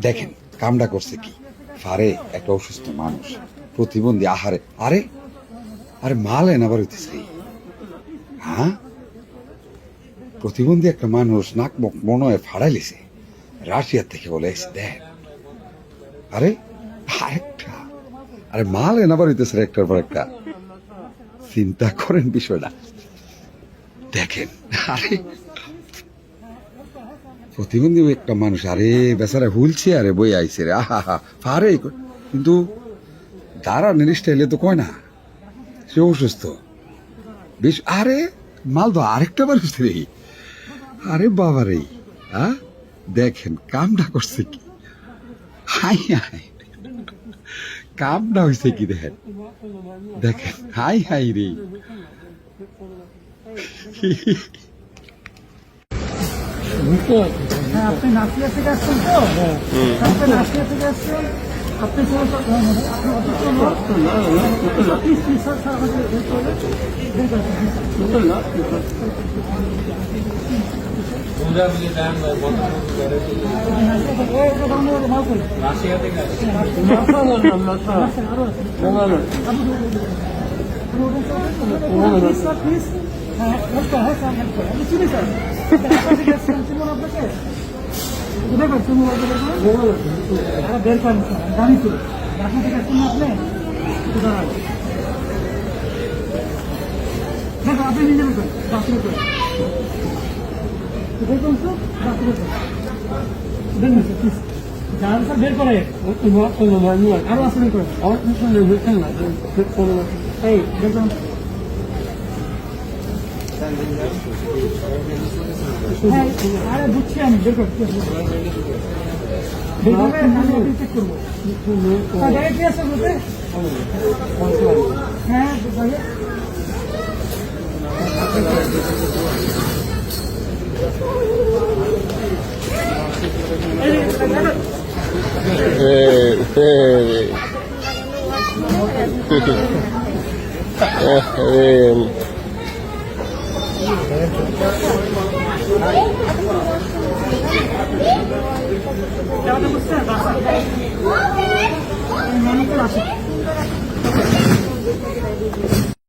দেখেন কামটা করছে কি, ফারে একটা অসুস্থ মানুষ, প্রতিবন্ধী, আহারে, আরে আরে মাল এনাবার হইতেছে, হ্যাঁ প্রতিবন্ধী একটা মানুষ নাক মুখ মনে হয় ফাড়াইলেছে, রাশিয়ার থেকে বলে এসে দেখ, আরে আরেকটা, আরে মাল এনাবার হইতেছে একটার পর একটা, চিন্তা করেন বিষয়টা, দেখেন আরে প্রতিবন্ধী একটা মানুষ, আরে বেচারা হুলছে, আরে বই আইছে রে, আহা হা ফারে, কিন্তু দাঁড়ানোর স্টাইলে তো কয় না সে অসুস্থ বেশ, আরে মাল তো আরেকটা মানুষ রে, আরে বাবা রে, হ্যাঁ দেখেন কামটা করছে কি, হাই হাই কামটা হয়েছে কি, দেখেন দেখেন হাই হাই রে, হ্যাঁ, আপনি নাসিয়া থেকে আসছেন তো? আপনি নাসিয়া থেকে আসছেন, আপনি প্লিজ। হ্যাঁ, আমি চিনি স্যার, আপনাকে বের করেন স্যার, জানি তো আপনি থেকে আসছেন না, আপনি দেখো আপনি নিজে বের করেন, বাথরুমে করেন, বের করুন স্যার, বাথরুমে করেন, দেখুন স্যার প্লিজ, যান স্যার বের করে আরো আসলে করেন, এই বের করুন। হ্যাঁ, আরে বুঝছি আমি, বের করছি, বের করবে আমি চেক করবো, জায়গায় কি আছে বলতে, হ্যাঁ বুঝছেন,